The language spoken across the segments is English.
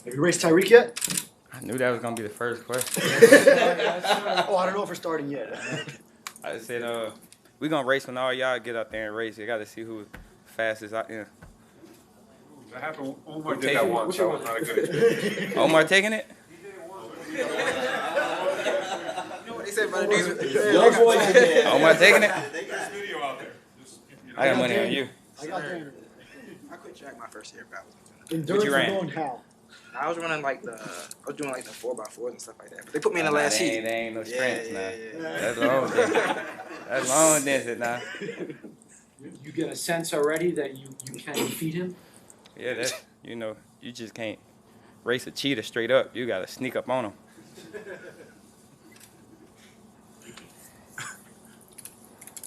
Have you raced Tyreek yet? I knew that was gonna be the first question. Oh, I don't know if we're starting yet. I said, we gonna race when all y'all get out there and race. You got to see who fastest out there. That happened. Omar did that once. That was not a good experience. Omar taking it? You know what they say about these? Omar taking it? There's video out there. I got money on you. I got Daniel. I quit track my first year, but Endurance you is ran? going how? I was running I was doing like the 4x4s and stuff like that. But they put me in the last They seat. ain't no sprints now. Yeah. That's long distance. That's long distance now. You get a sense already that you can defeat him? Yeah, that's, you just can't race a cheetah straight up. You got to sneak up on him.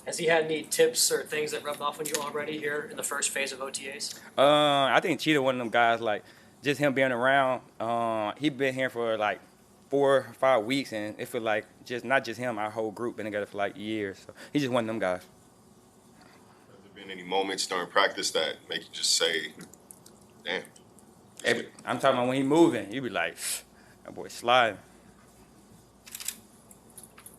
Has he had any tips or things that rubbed off on you already here in the first phase of OTAs? I think Cheetah one of them guys, like, just him being around, he been here for like 4 or 5 weeks, and it feel like not just him, our whole group been together for like years. So he's just one of them guys. Have there been any moments during practice that make you just say, damn? I'm talking about when he moving, you be like, that boy sliding.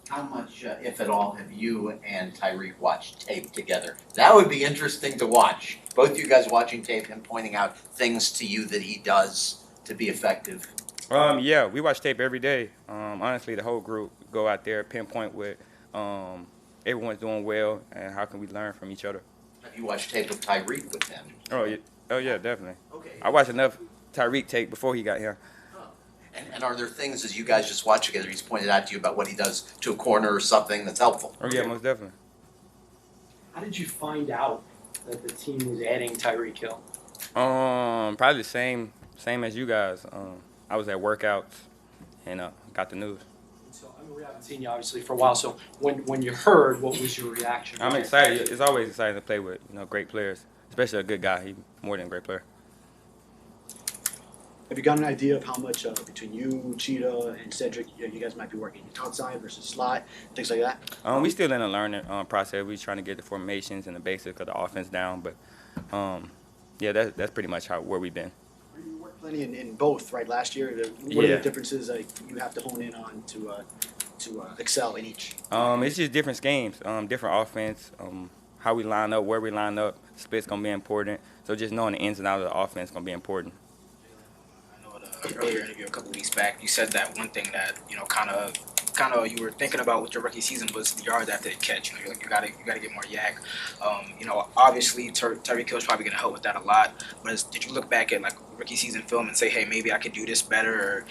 How much, if at all, have you and Tyreek watched tape together? That would be interesting to watch. Both of you guys watching tape and pointing out things to you that he does to be effective. Yeah, we watch tape every day. Honestly, the whole group go out there, pinpoint what everyone's doing well, and how can we learn from each other. Have you watched tape of Tyreek with them? Oh yeah, definitely. Okay. I watched enough Tyreek tape before he got here. And are there things, as you guys just watch together, he's pointed out to you about what he does to a corner or something that's helpful? Oh yeah, most definitely. How did you find out that the team was adding Tyreek Hill? Probably the same as you guys. I was at workouts and got the news. So I mean, we haven't seen you obviously for a while. So when you heard, what was your reaction? I'm excited. It's always exciting to play with great players, especially a good guy. He's more than a great player. Have you got an idea of how much between you, Cheetah, and Cedric, you guys might be working outside versus slot, things like that? We still in a learning process. We're trying to get the formations and the basics of the offense down, but yeah, that's pretty much where we've been. You worked plenty in both, right? Last year, what are the differences you have to hone in on to excel in each? It's just different schemes, different offense, how we line up, where we line up. Split's gonna be important. So just knowing the ins and outs of the offense is gonna be important. Earlier interview a couple weeks back, you said that one thing that kind of you were thinking about with your rookie season was the yards after the catch. You're like, you gotta get more yak. Obviously Tyreek Hill's probably gonna help with that a lot. But did you look back at like rookie season film and say, hey, maybe I could do this better or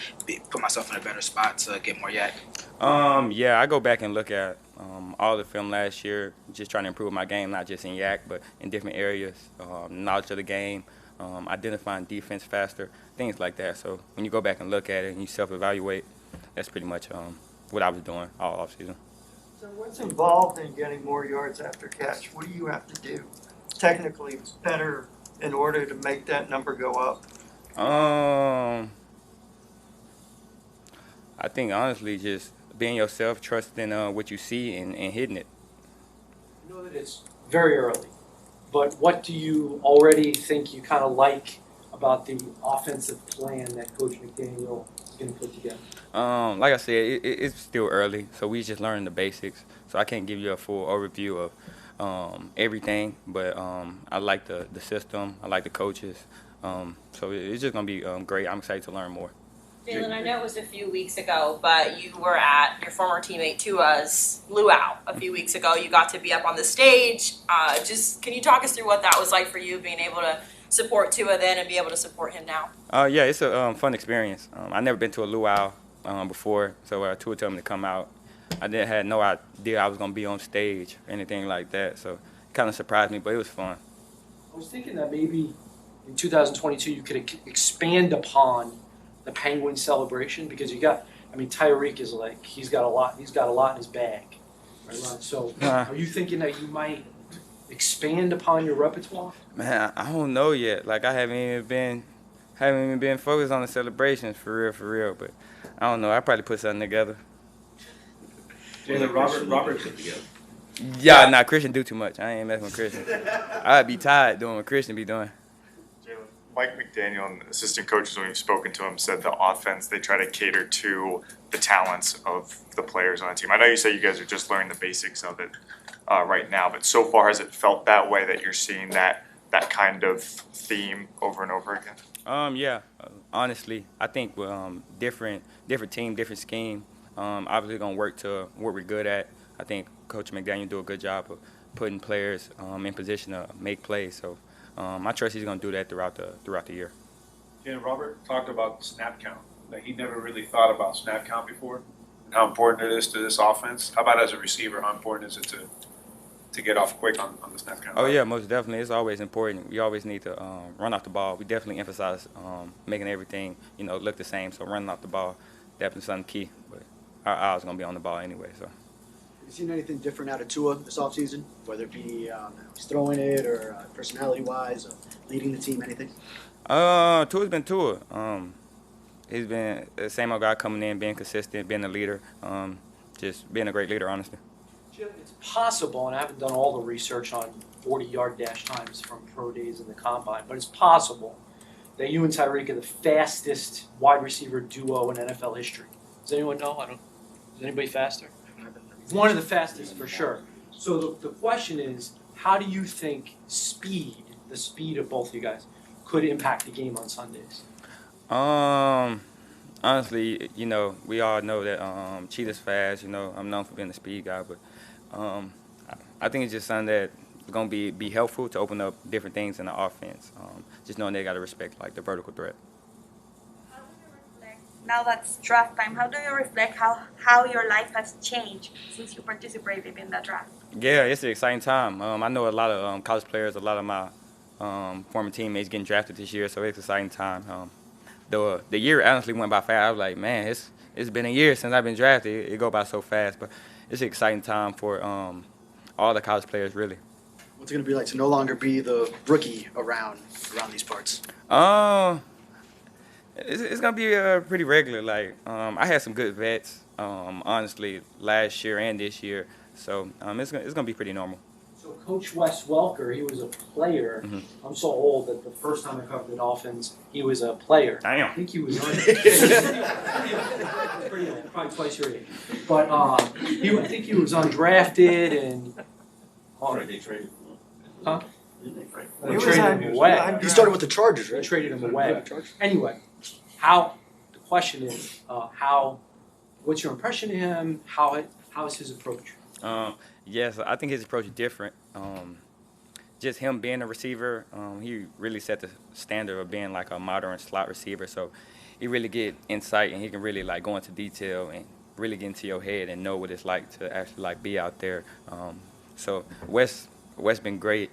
put myself in a better spot to get more yak? Yeah, I go back and look at all the film last year, just trying to improve my game, not just in yak, but in different areas, knowledge of the game. Identifying defense faster, things like that. So when you go back and look at it and you self-evaluate, that's pretty much what I was doing all offseason. So what's involved in getting more yards after catch? What do you have to do technically better in order to make that number go up? I think honestly just being yourself, trusting what you see and hitting it. I know that it's very early. But what do you already think you kind of like about the offensive plan that Coach McDaniel is going to put together? Like I said, it's still early, so we just learning the basics. So I can't give you a full overview of everything, but I like the system. I like the coaches. So it's just going to be great. I'm excited to learn more. Jaylen, I know it was a few weeks ago, but you were at your former teammate Tua's luau a few weeks ago. You got to be up on the stage. Can you talk us through what that was like for you, being able to support Tua then and be able to support him now? Yeah, it's a fun experience. I've never been to a luau before, so Tua told me to come out. I had no idea I was going to be on stage or anything like that, so it kind of surprised me, but it was fun. I was thinking that maybe in 2022 you could expand upon the Penguin celebration, because Tyreek is like, he's got a lot in his bag. Right? So are you thinking that you might expand upon your repertoire? Man, I don't know yet. Like, I haven't even been focused on the celebrations for real, but I don't know. I probably put something together. Jaylen, Robert put together. Yeah, Christian do too much. I ain't messing with Christian. I'd be tired doing what Christian be doing. Jaylen, Mike McDaniel and assistant coaches, when we've spoken to him, said the offense, they try to cater to the talents of the players on the team. I know you say you guys are just learning the basics of it right now, but so far has it felt that way, that you're seeing that kind of theme over and over again? Yeah. Honestly, I think different team, different scheme. Obviously gonna work to what we're good at. I think Coach McDaniel do a good job of putting players in position to make plays. So I trust he's gonna do that throughout the year. Yeah, Robert talked about snap count. Like he never really thought about snap count before and how important it is to this offense. How about as a receiver, how important is it to get off quick on the snap count? Oh yeah, most definitely. It's always important. We always need to run off the ball. We definitely emphasize making everything look the same. So running off the ball definitely something key. But our eyes gonna be on the ball anyway. So. Have you seen anything different out of Tua this offseason, whether it be he's throwing it or personality-wise, or leading the team, anything? Tua's been Tua. He's been the same old guy coming in, being consistent, being a leader, just being a great leader, honestly. Jim, it's possible, and I haven't done all the research on 40-yard dash times from pro days in the combine, but it's possible that you and Tyreek are the fastest wide receiver duo in NFL history. Does anyone know? Is anybody faster? One of the fastest for sure. So the question is, how do you think the speed of both of you guys, could impact the game on Sundays? Honestly, we all know that Cheetah's fast. I'm known for being a speed guy, but I think it's just something that's going to be helpful to open up different things in the offense. Just knowing they got to respect the vertical threat. How do you reflect, now that's draft time, how do you reflect how your life has changed since you participated in the draft? Yeah, it's an exciting time. I know a lot of college players, a lot of my former teammates getting drafted this year, so it's an exciting time. The year honestly went by fast. I was like, man, it's been a year since I've been drafted. It go by so fast, but it's an exciting time for all the college players, really. What's it going to be like to no longer be the rookie around these parts? It's going to be pretty regular. I had some good vets, honestly, last year and this year, so it's going to be pretty normal. So Coach Wes Welker, he was a player. Mm-hmm. I'm so old that the first time I covered the Dolphins, he was a player. Damn. I think he was pretty old, probably twice your age. But I think he was undrafted and. They traded. Huh? He traded him away. He started with the Chargers, right? They traded him away. Anyway, the question is, what's your impression of him? How is his approach? Yes, I think his approach is different. Just him being a receiver, he really set the standard of being like a modern slot receiver. So he really get insight and he can really go into detail and really get into your head and know what it's like to actually be out there. So Wes been great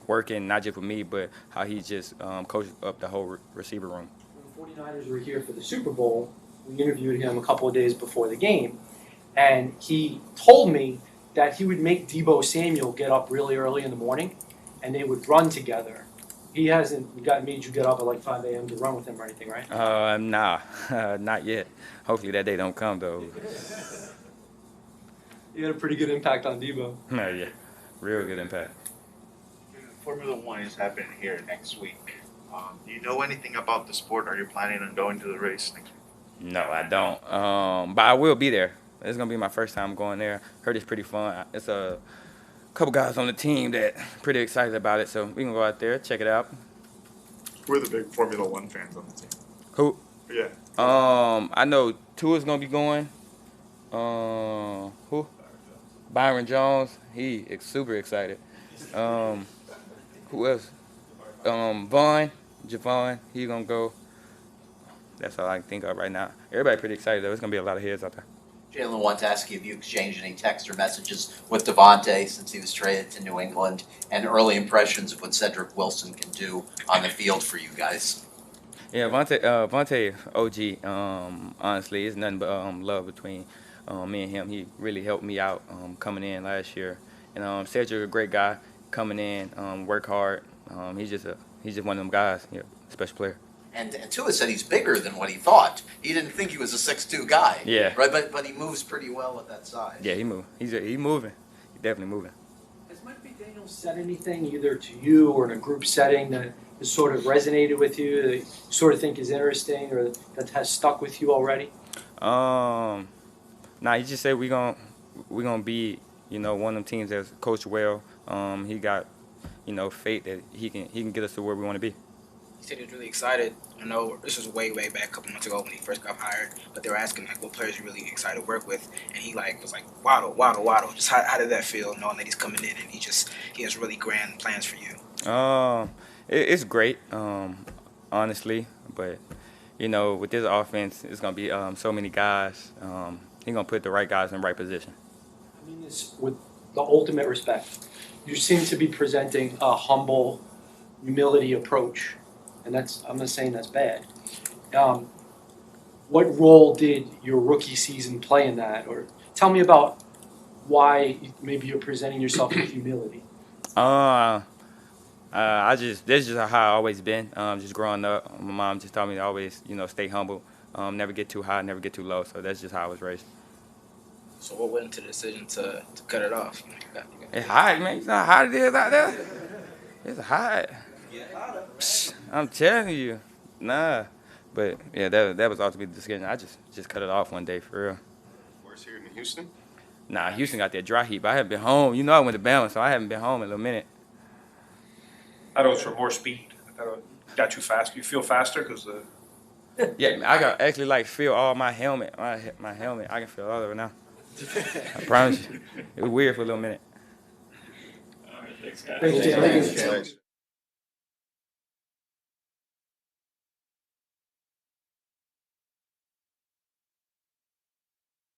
working not just with me, but how he just coached up the whole receiver room. When the 49ers were here for the Super Bowl, we interviewed him a couple of days before the game, and he told me that he would make Deebo Samuel get up really early in the morning, and they would run together. He hasn't made you get up at 5 a.m. to run with him or anything, right? Nah, not yet. Hopefully that day don't come, though. He had a pretty good impact on Deebo. Yeah, real good impact. Formula One is happening here next week. Do you know anything about the sport? Are you planning on going to the race next week? No, I don't. But I will be there. It's going to be my first time going there. Heard it's pretty fun. It's a couple guys on the team that pretty excited about it, so we can go out there, check it out. Who are the big Formula One fans on the team? Who? Yeah. I know Tua's going to be going. Who? Byron Jones. He is super excited. Who else? Javon, he going to go. That's all I can think of right now. Everybody pretty excited, though. It's going to be a lot of heads out there. Jalen wants to ask you if you exchanged any text or messages with Devontae since he was traded to New England, and early impressions of what Cedric Wilson can do on the field for you guys. Yeah, Vontae OG, honestly, it's nothing but love between me and him. He really helped me out coming in last year. And Cedric, a great guy, coming in, work hard. He's just one of them guys, special player. And Tua said he's bigger than what he thought. He didn't think he was a 6'2" guy. Yeah. Right, but he moves pretty well at that size. Yeah, he moves. He's moving. He's definitely moving. Has Mike McDaniel said anything, either to you or in a group setting, that has sort of resonated with you, that you sort of think is interesting, or that has stuck with you already? Nah, he just said we gonna be, you know, one of them teams that's coached well. He got, you know, faith that he can get us to where we want to be. He said he was really excited. I know this was way back a couple months ago when he first got hired, but they were asking like what players you really excited to work with, and he like was like Waddle. Just how did that feel knowing that he's coming in and he has really grand plans for you? It's great, honestly, but you know, with this offense, it's gonna be so many guys. He's gonna put the right guys in the right position. I mean this with the ultimate respect. You seem to be presenting a humble, humility approach, and I'm not saying that's bad. What role did your rookie season play in that? Or tell me about why maybe you're presenting yourself with humility. That's just how I always been. Just growing up, my mom just taught me to always, you know, stay humble, never get too high, never get too low. So that's just how I was raised. So what went into the decision to cut it off? It's hot, man. You know how hot it is out there? It's hot. Psh, I'm telling you. Nah. But, yeah, that was ultimately the decision. I just cut it off one day, for real. Worse here in Houston? Nah, Houston got that dry heat, but I haven't been home. You know I went to Bama, so I haven't been home in a little minute. I thought it was for more speed. I thought it got you fast. You feel faster because the. Yeah, I got actually like feel all my helmet. My helmet, I can feel all of it now. I promise you. It was weird for a little minute. Thank you. Thanks.